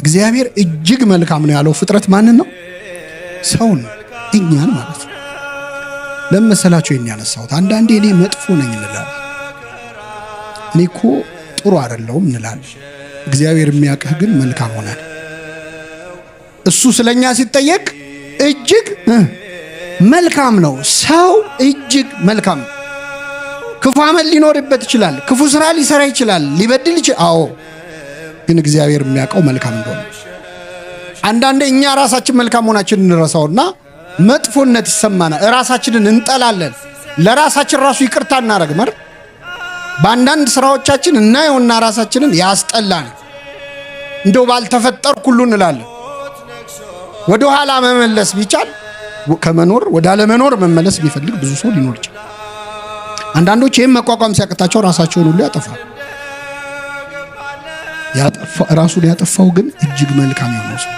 እግዚአብሔር እጅግ መልካም ነው ያለው ፍጥረት ማንን ነው? ሰውን፣ እኛን ማለት ነው። ለመሰላችሁ የሚያነሳውት አንዳንዴ እኔ መጥፎ ነኝ እንላለን። እኔ እኮ ጥሩ አይደለሁም እንላለን። እግዚአብሔር የሚያውቅህ ግን መልካም ሆናል። እሱ ስለኛ ሲጠየቅ እጅግ መልካም ነው። ሰው እጅግ መልካም ነው። ክፉ አመል ሊኖርበት ይችላል። ክፉ ስራ ሊሰራ ይችላል። ሊበድል ይችላል። አዎ፣ ግን እግዚአብሔር የሚያውቀው መልካም እንደሆነ አንዳንዴ እኛ ራሳችን መልካም ሆናችንን እንረሳውና መጥፎነት ይሰማናል። ራሳችንን እንጠላለን። ለራሳችን ራሱ ይቅርታ እናደርግ ማለት በአንዳንድ ስራዎቻችን እናየውና ራሳችንን ያስጠላን እንደው ባልተፈጠርኩ ሁሉ እንላለን። ወደ ኋላ መመለስ ቢቻል ከመኖር ወደ አለመኖር መመለስ ቢፈልግ ብዙ ሰው ሊኖር ይችላል። አንዳንዶች ይሄን መቋቋም ሲያቅታቸው ራሳቸውን ሁሉ ያጠፋል። ራሱን ያጠፋው ግን እጅግ መልካም የሆነው ሰው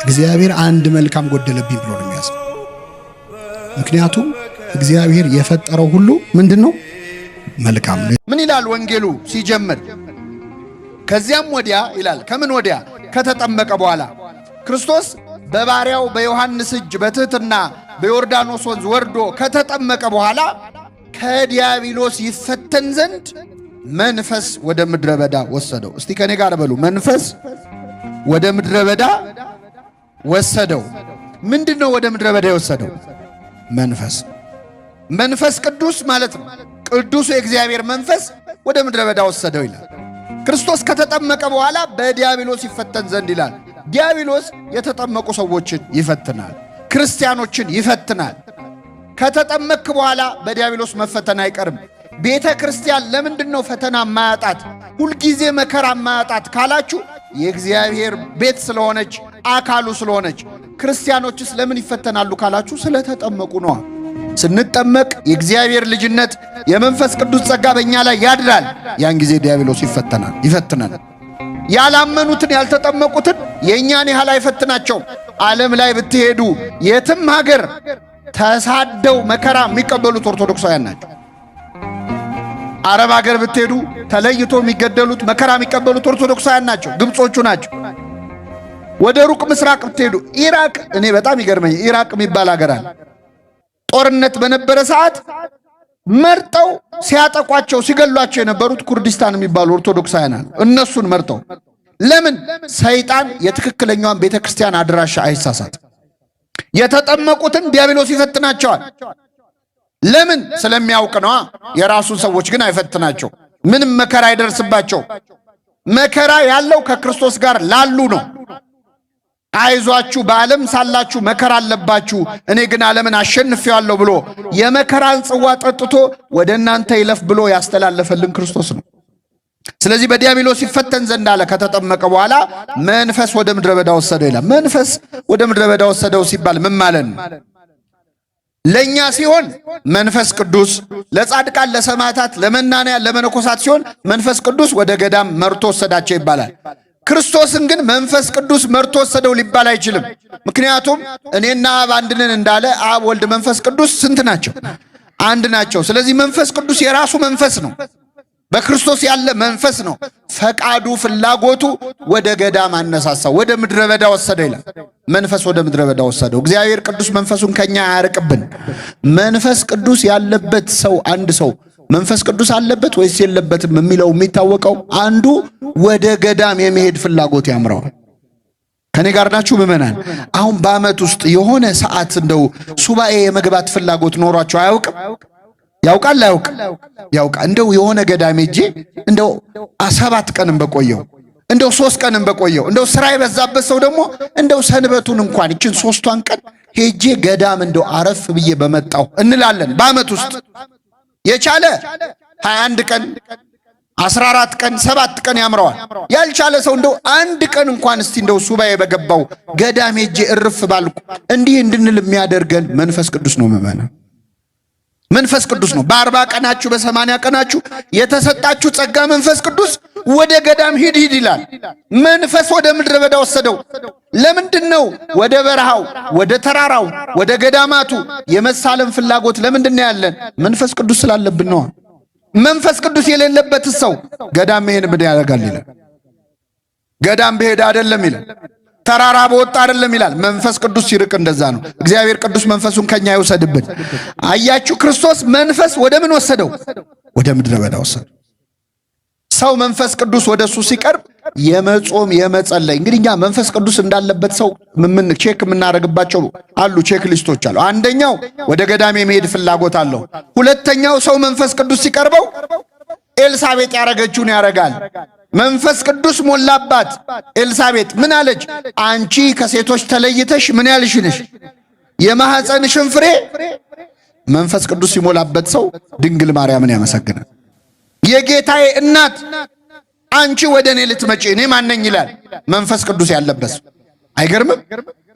እግዚአብሔር አንድ መልካም ጎደለብኝ ብሎ ነው የሚያስበው። ምክንያቱም እግዚአብሔር የፈጠረው ሁሉ ምንድነው? መልካም ነው። ምን ይላል ወንጌሉ ሲጀምር? ከዚያም ወዲያ ይላል። ከምን ወዲያ? ከተጠመቀ በኋላ ክርስቶስ በባሪያው በዮሐንስ እጅ በትህትና በዮርዳኖስ ወንዝ ወርዶ ከተጠመቀ በኋላ ከዲያብሎስ ይፈተን ዘንድ መንፈስ ወደ ምድረ በዳ ወሰደው። እስቲ ከኔ ጋር በሉ፣ መንፈስ ወደ ምድረ በዳ ወሰደው። ምንድነው ወደ ምድረ በዳ የወሰደው? መንፈስ ቅዱስ ማለት ነው። ቅዱሱ የእግዚአብሔር መንፈስ ወደ ምድረ በዳ ወሰደው ይላል። ክርስቶስ ከተጠመቀ በኋላ በዲያብሎስ ይፈተን ዘንድ ይላል። ዲያብሎስ የተጠመቁ ሰዎችን ይፈትናል፣ ክርስቲያኖችን ይፈትናል። ከተጠመቅክ በኋላ በዲያብሎስ መፈተን አይቀርም። ቤተ ክርስቲያን ለምንድነው ፈተና ማያጣት ሁልጊዜ መከራ ማያጣት ካላችሁ የእግዚአብሔር ቤት ስለሆነች አካሉ ስለሆነች። ክርስቲያኖችስ ለምን ይፈተናሉ ካላችሁ ስለተጠመቁ ነው። ስንጠመቅ የእግዚአብሔር ልጅነት የመንፈስ ቅዱስ ጸጋ በእኛ ላይ ያድራል። ያን ጊዜ ዲያብሎስ ይፈትናል። ያላመኑትን ያልተጠመቁትን የእኛን ያህል አይፈትናቸውም። ዓለም ላይ ብትሄዱ የትም ሀገር ተሳደው መከራ የሚቀበሉት ኦርቶዶክሳውያን ናቸው። አረብ ሀገር ብትሄዱ ተለይቶ የሚገደሉት መከራ የሚቀበሉት ኦርቶዶክሳውያን ናቸው፣ ግብጾቹ ናቸው። ወደ ሩቅ ምስራቅ ብትሄዱ ኢራቅ፣ እኔ በጣም ይገርመኝ፣ ኢራቅ የሚባል ሀገር አለ። ጦርነት በነበረ ሰዓት መርጠው ሲያጠቋቸው ሲገሏቸው የነበሩት ኩርዲስታን የሚባሉ ኦርቶዶክሳውያን አሉ። እነሱን መርጠው ለምን? ሰይጣን የትክክለኛዋን ቤተክርስቲያን አድራሻ አይሳሳት። የተጠመቁትን ዲያብሎስ ይፈትናቸዋል። ለምን? ስለሚያውቅ ነዋ። የራሱን ሰዎች ግን አይፈትናቸው። ምንም መከራ አይደርስባቸው። መከራ ያለው ከክርስቶስ ጋር ላሉ ነው። አይዟችሁ በዓለም ሳላችሁ መከራ አለባችሁ፣ እኔ ግን ዓለምን አሸንፌዋለሁ ብሎ የመከራን ጽዋ ጠጥቶ ወደ እናንተ ይለፍ ብሎ ያስተላለፈልን ክርስቶስ ነው። ስለዚህ በዲያብሎስ ይፈተን ዘንድ አለ። ከተጠመቀ በኋላ መንፈስ ወደ ምድረ በዳ ወሰደው ይላል። መንፈስ ወደ ምድረ በዳ ወሰደው ሲባል ምን ማለት ነው? ለኛ ሲሆን መንፈስ ቅዱስ፣ ለጻድቃን ለሰማዕታት ለመናንያን ለመነኮሳት ሲሆን መንፈስ ቅዱስ ወደ ገዳም መርቶ ወሰዳቸው ይባላል። ክርስቶስን ግን መንፈስ ቅዱስ መርቶ ወሰደው ሊባል አይችልም። ምክንያቱም እኔና አብ አንድ ነን እንዳለ አብ፣ ወልድ፣ መንፈስ ቅዱስ ስንት ናቸው? አንድ ናቸው። ስለዚህ መንፈስ ቅዱስ የራሱ መንፈስ ነው። በክርስቶስ ያለ መንፈስ ነው። ፈቃዱ ፍላጎቱ ወደ ገዳም አነሳሳው፣ ወደ ምድረ በዳ ወሰደው ይላል። መንፈስ ወደ ምድረ በዳ ወሰደው። እግዚአብሔር ቅዱስ መንፈሱን ከኛ አያርቅብን። መንፈስ ቅዱስ ያለበት ሰው አንድ ሰው መንፈስ ቅዱስ አለበት ወይስ የለበትም የሚለው የሚታወቀው አንዱ ወደ ገዳም የመሄድ ፍላጎት ያምረዋል። ከኔ ጋር ናችሁ ምእመናን? አሁን በዓመት ውስጥ የሆነ ሰዓት እንደው ሱባኤ የመግባት ፍላጎት ኖሯቸው አያውቅም? ያውቃል? ያውቃል። እንደው የሆነ ገዳም ሄጄ እንደው 7 ቀንም በቆየው እንደው 3 ቀንም በቆየው እንደው ስራ የበዛበት ሰው ደግሞ እንደው ሰንበቱን እንኳን እችን 3ቷን ቀን ሄጄ ገዳም እንደው አረፍ ብዬ በመጣው እንላለን። በዓመት ውስጥ የቻለ 21 ቀን 14 ቀን 7 ቀን ያምረዋል። ያልቻለ ሰው እንደው 1 ቀን እንኳን እስቲ እንደው ሱባኤ በገባው ገዳም ሄጄ እርፍ ባልኩ እንዲህ እንድንል የሚያደርገን መንፈስ ቅዱስ ነው። መንፈስ ቅዱስ ነው። በ40 ቀናችሁ በ80 ቀናችሁ የተሰጣችሁ ጸጋ መንፈስ ቅዱስ ወደ ገዳም ሂድ ይላል። መንፈስ ወደ ምድረ በዳ ወሰደው። ለምንድነው? ወደ በረሃው፣ ወደ ተራራው፣ ወደ ገዳማቱ የመሳለም ፍላጎት ለምንድነው ያለን? መንፈስ ቅዱስ ስላለብን ነው። መንፈስ ቅዱስ የሌለበት ሰው ገዳም መሄድ ምን ያደርጋል ይላል። ገዳም በሄደ አይደለም ይላል። ተራራ በወጣ አይደለም ይላል። መንፈስ ቅዱስ ሲርቅ እንደዛ ነው። እግዚአብሔር ቅዱስ መንፈሱን ከኛ ይወሰድብን። አያችሁ ክርስቶስ መንፈስ ወደ ምን ወሰደው? ወደ ምድረ በዳ ወሰደው። ሰው መንፈስ ቅዱስ ወደሱ ሲቀርብ የመጾም የመጸለይ እንግዲህ እኛ መንፈስ ቅዱስ እንዳለበት ሰው ምን ቼክ የምናደርግባቸው አሉ፣ ቼክ ሊስቶች አሉ። አንደኛው ወደ ገዳም የመሄድ ፍላጎት አለው። ሁለተኛው ሰው መንፈስ ቅዱስ ሲቀርበው ኤልሳቤጥ ያረገችውን ያረጋል። መንፈስ ቅዱስ ሞላባት። ኤልሳቤጥ ምን አለች? አንቺ ከሴቶች ተለይተሽ ምን ያልሽ ነሽ? የማኅፀንሽን ፍሬ። መንፈስ ቅዱስ ሲሞላበት ሰው ድንግል ማርያምን ያመሰግናል። የጌታዬ እናት አንቺ ወደ እኔ ልትመጪ እኔ ማነኝ ይላል መንፈስ ቅዱስ ያለበት። አይገርምም?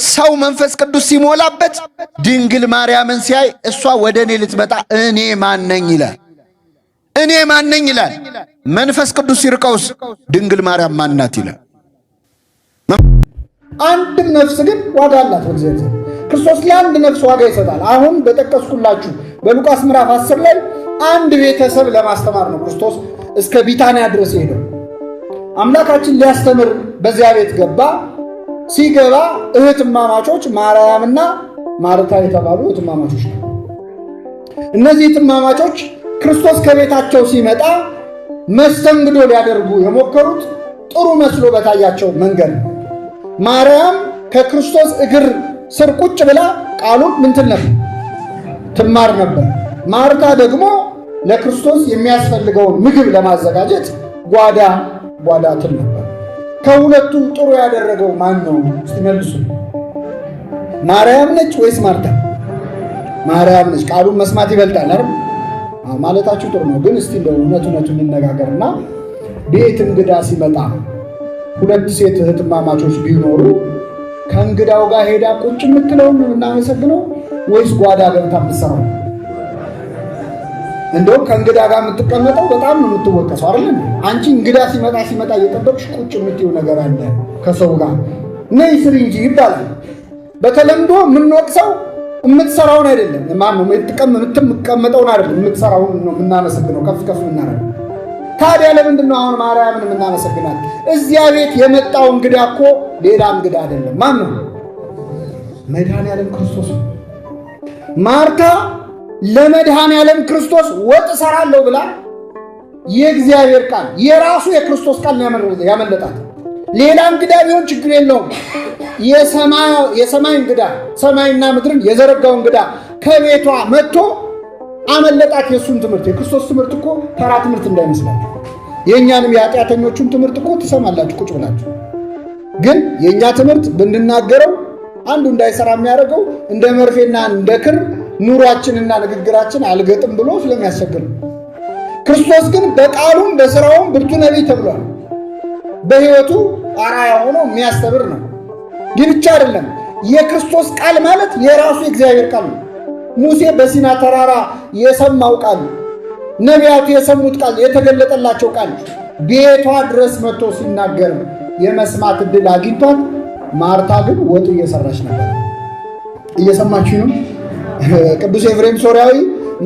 ሰው መንፈስ ቅዱስ ሲሞላበት ድንግል ማርያምን ሲያይ እሷ ወደ እኔ ልትመጣ እኔ ማነኝ ይላል። እኔ ማነኝ ይላል። መንፈስ ቅዱስ ሲርቀውስ ድንግል ማርያም ማናት ይላል። አንድም ነፍስ ግን ዋጋ አላት በእግዚአብሔር። ክርስቶስ ለአንድ ነፍስ ዋጋ ይሰጣል። አሁን በጠቀስኩላችሁ በሉቃስ ምዕራፍ 10 ላይ አንድ ቤተሰብ ለማስተማር ነው ክርስቶስ እስከ ቢታንያ ድረስ ሄደው። አምላካችን ሊያስተምር በዚያ ቤት ገባ። ሲገባ እህትማማቾች ማርያምና ማርታ የተባሉ እህትማማቾች ነው። እነዚህ እህትማማቾች ክርስቶስ ከቤታቸው ሲመጣ መስተንግዶ ሊያደርጉ የሞከሩት ጥሩ መስሎ በታያቸው መንገድ ነው። ማርያም ከክርስቶስ እግር ስር ቁጭ ብላ ቃሉን ምንትን ነበር ትማር ነበር። ማርታ ደግሞ ለክርስቶስ የሚያስፈልገውን ምግብ ለማዘጋጀት ጓዳ ትል ነበር። ከሁለቱ ጥሩ ያደረገው ማን ነው? ሲመልሱ ማርያም ነች ወይስ ማርታ? ማርያም ነች። ቃሉን መስማት ይበልጣል አይደል ማለታችሁ ጥሩ ነው። ግን እስቲ እንደው እውነቱን እንነጋገርና ቤት እንግዳ ሲመጣ ሁለት ሴት እህትማማቾች ቢኖሩ ከእንግዳው ጋር ሄዳ ቁጭ የምትለው ነው እናመሰግነው ወይስ ጓዳ ገብታ የምትሰራው? እንደው ከእንግዳ ጋር የምትቀመጠው በጣም ነው የምትወቀሰው አይደል? አንቺ እንግዳ ሲመጣ እየጠበቅሽ ቁጭ የምትይው ነገር አለ ከሰው ጋር ነይ ስሪ እንጂ ይባላል። በተለምዶ የምንወቅሰው የምትሰራውን አይደለም። ማን ነው የምትቀመጠውን አይደለም፣ የምትሰራውን ነው የምናመሰግነው፣ ከፍ የምናደርገው። ታዲያ ለምንድን ነው አሁን ማርያምን የምናመሰግናት? እዚያ ቤት የመጣው እንግዳ እኮ ሌላ እንግዳ አይደለም። ማን ነው? መድኃኔዓለም ክርስቶስ። ማርታ ለመድኃኔዓለም ክርስቶስ ወጥ እሰራለሁ ብላ የእግዚአብሔር ቃል የራሱ የክርስቶስ ቃል ያመለጣት። ሌላ እንግዳ ቢሆን ችግር የለውም። የሰማይ እንግዳ ሰማይና ምድርን የዘረጋው እንግዳ ከቤቷ መጥቶ አመለጣት። የእሱን ትምህርት የክርስቶስ ትምህርት እኮ ተራ ትምህርት እንዳይመስላችሁ። የእኛንም የኃጢአተኞቹን ትምህርት እኮ ትሰማላችሁ ቁጭ ብላችሁ። ግን የእኛ ትምህርት ብንናገረው አንዱ እንዳይሰራ የሚያደርገው እንደ መርፌና እንደ ክር ኑሯችንና ንግግራችን አልገጥም ብሎ ስለሚያስቸግር። ክርስቶስ ግን በቃሉም በስራውም ብርቱ ነቢይ ተብሏል። በሕይወቱ አርአያ ሆኖ የሚያስተምር ነው። ይህ ብቻ አይደለም። የክርስቶስ ቃል ማለት የራሱ የእግዚአብሔር ቃል ነው። ሙሴ በሲና ተራራ የሰማው ቃል፣ ነቢያቱ የሰሙት ቃል፣ የተገለጠላቸው ቃል ቤቷ ድረስ መጥቶ ሲናገር የመስማት ዕድል አግኝቷት፣ ማርታ ግን ወጥ እየሰራች ነበር። እየሰማችሁ ነው? ቅዱስ ኤፍሬም ሶርያዊ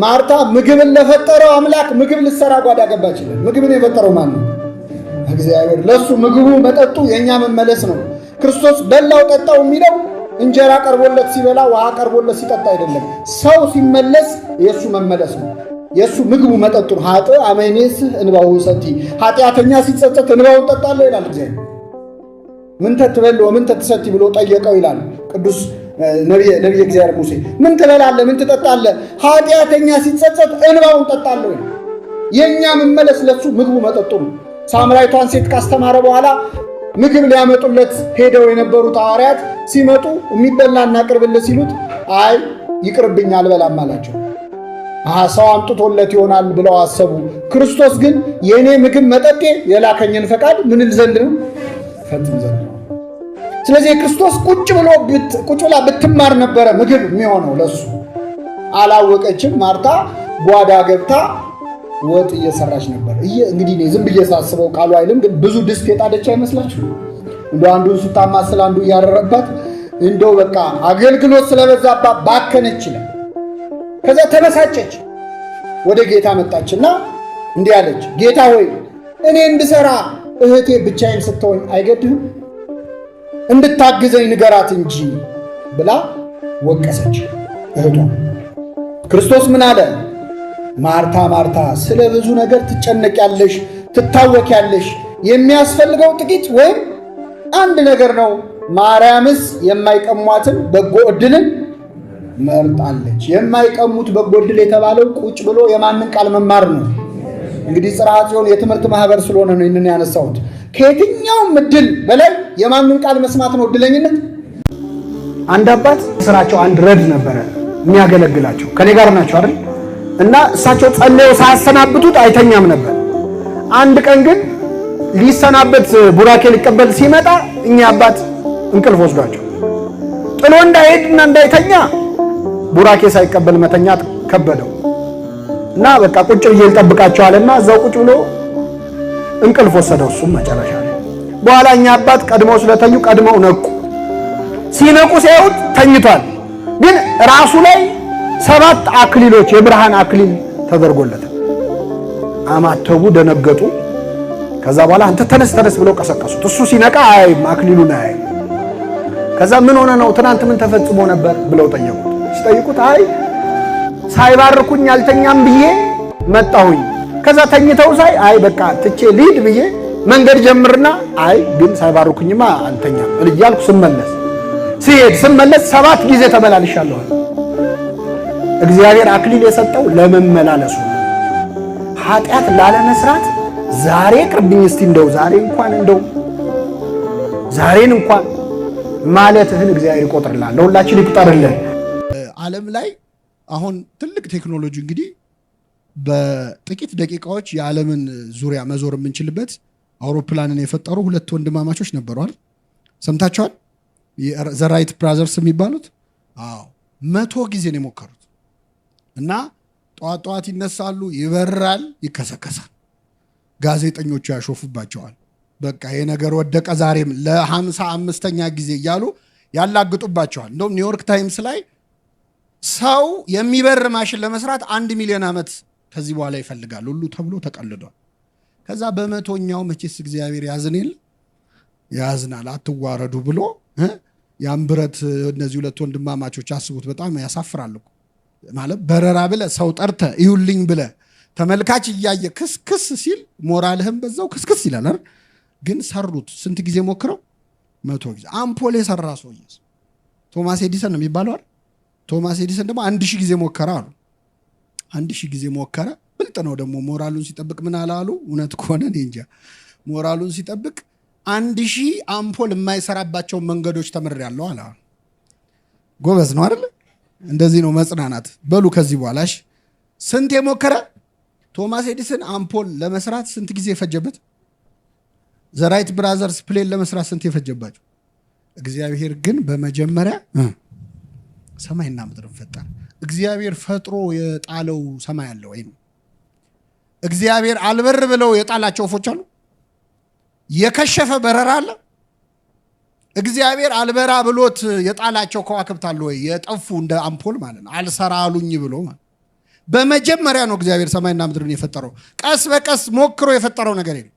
ማርታ ምግብን ለፈጠረው አምላክ ምግብ ልትሰራ ጓዳ ገባችልን። ምግብን የፈጠረው ማን ነው? እግዚአብሔር። ለሱ ምግቡ መጠጡ የኛ መመለስ ነው። ክርስቶስ በላው ጠጣው የሚለው እንጀራ ቀርቦለት ሲበላ ውሃ ቀርቦለት ሲጠጣ አይደለም። ሰው ሲመለስ የሱ መመለስ ነው። የሱ ምግቡ መጠጡ ነው። ሀጥ አመኔስ እንባው ሰቲ ኃጢአተኛ ሲጸጸት እንባውን ጠጣለሁ ይላል እግዚአብሔር። ምን ተትበል ወምን ተትሰቲ ብሎ ጠየቀው ይላል ቅዱስ ነቢየ እግዚአብሔር ሙሴ። ምን ትበላለህ? ምን ትጠጣለህ? ኃጢአተኛ ሲጸጸት እንባውን ጠጣለሁ ይላል። የኛ መመለስ ለሱ ምግቡ መጠጡ ነው። ሳምራዊቷን ሴት ካስተማረ በኋላ ምግብ ሊያመጡለት ሄደው የነበሩት ሐዋርያት ሲመጡ የሚበላ እናቅርብልህ ሲሉት አይ ይቅርብኝ አልበላም አላቸው። ሰው አምጥቶለት ይሆናል ብለው አሰቡ። ክርስቶስ ግን የእኔ ምግብ መጠጤ የላከኝን ፈቃድ ምንል ዘንድ ነው ፈጽም ዘንድ ነው። ስለዚህ ክርስቶስ ቁጭ ብላ ብትማር ነበረ ምግብ የሚሆነው ለሱ። አላወቀችም። ማርታ ጓዳ ገብታ ወጥ እየሰራች ነበር። እንግዲህ ዝም ብዬ ሳስበው ቃሉ አይልም፣ ግን ብዙ ድስት የጣደች አይመስላችሁ? እንደው አንዱን ስታማስል አንዱ እያረረባት እንደው በቃ አገልግሎት ስለበዛባት ባከነች ይላል። ከዛ ተበሳጨች። ወደ ጌታ መጣችና እንዲህ አለች፣ ጌታ ሆይ እኔ እንድሰራ እህቴ ብቻዬን ስትሆን አይገድህም? እንድታግዘኝ ንገራት እንጂ ብላ ወቀሰች እህቷ። ክርስቶስ ምን አለ? ማርታ ማርታ፣ ስለ ብዙ ነገር ትጨነቂያለሽ፣ ትታወቂያለሽ። የሚያስፈልገው ጥቂት ወይም አንድ ነገር ነው። ማርያምስ የማይቀሟትን በጎ ዕድልን መርጣለች። የማይቀሙት በጎ ዕድል የተባለው ቁጭ ብሎ የማንን ቃል መማር ነው? እንግዲህ ጽርሐ ጽዮን የትምህርት ማህበር ስለሆነ ነው ይህንን ያነሳሁት። ከየትኛውም ዕድል በላይ የማንን ቃል መስማት ነው ዕድለኝነት? አንድ አባት ስራቸው አንድ ረድ ነበረ የሚያገለግላቸው፣ ከኔ ጋር ናቸው አይደል? እና እሳቸው ጸልየው ሳያሰናብቱት አይተኛም ነበር። አንድ ቀን ግን ሊሰናበት ቡራኬ ሊቀበል ሲመጣ እኛ አባት እንቅልፍ ወስዷቸው ጥሎ እንዳይሄድና እንዳይተኛ ቡራኬ ሳይቀበል መተኛት ከበደው እና በቃ ቁጭ ብዬ ልጠብቃቸዋልና እዛው ቁጭ ብሎ እንቅልፍ ወሰደው። እሱም መጨረሻ ላይ በኋላ እኛ አባት ቀድመው ስለተኙ ቀድመው ነቁ። ሲነቁ ሲያዩት ተኝቷል፣ ግን ራሱ ላይ 7 አክሊሎች የብርሃን አክሊል ተደርጎለታል። አማተቡ፣ ደነገጡ። ከዛ በኋላ አንተ ተነስ ተነስ ብለው ቀሰቀሱት። እሱ ሲነቃ አያይም፣ አክሊሉን አያይም። ከዛ ምን ሆነ ነው ትናንት ምን ተፈጽሞ ነበር ብለው ጠየቁት። ሲጠይቁት አይ ሳይባርኩኝ አልተኛም ብዬ መጣሁኝ። ከዛ ተኝተው ሳይ አይ በቃ ትቼ ልሂድ ብዬ መንገድ ጀምርና አይ ግን ሳይባርኩኝማ አልተኛም እያልኩ ስመለስ 7 ጊዜ ተመላልሻለሁ። እግዚአብሔር አክሊል የሰጠው ለመመላለሱ ኃጢአት ላለመስራት ዛሬ ቅርብኝ እስቲ እንደው ዛሬን እንኳን ማለትህን እግዚአብሔር ይቆጥርልሃል። ለሁላችን ይቁጠርልን። ዓለም ላይ አሁን ትልቅ ቴክኖሎጂ እንግዲህ በጥቂት ደቂቃዎች የዓለምን ዙሪያ መዞር የምንችልበት አውሮፕላንን የፈጠሩ 2 ወንድማማቾች ነበሩ አይደል? ሰምታችኋል? ዘራይት ብራዘርስ የሚባሉት 100 ጊዜ ነው የሞከሩት እና ጠዋት ይነሳሉ፣ ይበራል፣ ይከሰከሳል። ጋዜጠኞቹ ያሾፉባቸዋል። በቃ ይሄ ነገር ወደቀ ዛሬም ለ55ኛ ጊዜ እያሉ ያላግጡባቸዋል። እንደውም ኒውዮርክ ታይምስ ላይ ሰው የሚበር ማሽን ለመስራት 1 ሚሊዮን ዓመት ከዚህ በኋላ ይፈልጋል ሁሉ ተብሎ ተቀልዷል። ከዛ በ100ኛው መቼስ እግዚአብሔር ያዝናል አትዋረዱ ብሎ ያን ብረት እነዚህ 2 ወንድማማቾች አስቡት፣ በጣም ያሳፍራል እኮ ማለት በረራ ብለ ሰው ጠርተ ይሁልኝ ብለ ተመልካች እያየ ክስክስ ሲል ሞራልህም በዛው ክስክስ ይላል አይደል? ግን ሰሩት። ስንት ጊዜ ሞክረው? 100 ጊዜ። አምፖል የሰራ ሰውዬ ቶማስ ኤዲሰን ነው የሚባለው አይደል? ቶማስ ኤዲሰን ደግሞ 1000 ጊዜ ሞከረ አሉ። 1000 ጊዜ ሞከረ። ብልጥ ነው ደግሞ ሞራሉን ሲጠብቅ ምን አላሉ? እውነት ከሆነ እኔ እንጃ። ሞራሉን ሲጠብቅ 1000 አምፖል የማይሰራባቸውን መንገዶች ተምሬያለሁ አለ። ጎበዝ ነው አይደል? እንደዚህ ነው መጽናናት። በሉ ከዚህ በኋላሽ ስንት የሞከረ ቶማስ ኤዲሰን አምፖል ለመስራት ስንት ጊዜ የፈጀበት? ዘራይት ብራዘርስ ፕሌን ለመስራት ስንት የፈጀባቸው? እግዚአብሔር ግን በመጀመሪያ ሰማይና ምድርን ፈጠረ። እግዚአብሔር ፈጥሮ የጣለው ሰማይ አለ ወይ? እግዚአብሔር አልበር ብለው የጣላቸው ወፎች አሉ? የከሸፈ በረራ አለ? እግዚአብሔር አልበራ ብሎት የጣላቸው ከዋክብት አሉ ወይ? የጠፉ እንደ አምፖል ማለት ነው። አልሰራ አሉኝ ብሎ ማለት በመጀመሪያ ነው እግዚአብሔር ሰማይና ምድርን የፈጠረው። ቀስ በቀስ ሞክሮ የፈጠረው ነገር የለም።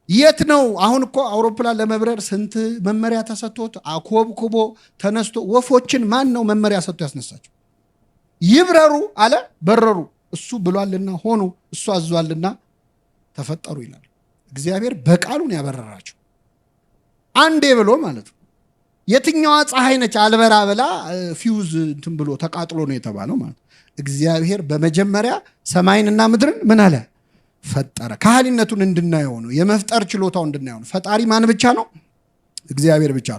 የት ነው አሁን? እኮ አውሮፕላን ለመብረር ስንት መመሪያ ተሰጥቶት አኮብኩቦ ተነስቶ፣ ወፎችን ማን ነው መመሪያ ሰጥቶ ያስነሳቸው? ይብረሩ አለ፣ በረሩ። እሱ ብሏልና ሆኑ፣ እሱ አዟልና ተፈጠሩ ይላል። እግዚአብሔር በቃሉን ያበረራቸው አንዴ ብሎ ማለት ነው። የትኛዋ ፀሐይ ነች አልበራ ብላ ፊውዝ እንትን ብሎ ተቃጥሎ ነው የተባለው ማለት። እግዚአብሔር በመጀመሪያ ሰማይንና ምድርን ምን አለ? ፈጠረ። ካህሊነቱን እንድናየው ነው፣ የመፍጠር ችሎታው እንድናየው ነው። ፈጣሪ ማን ብቻ ነው? እግዚአብሔር ብቻ ነው።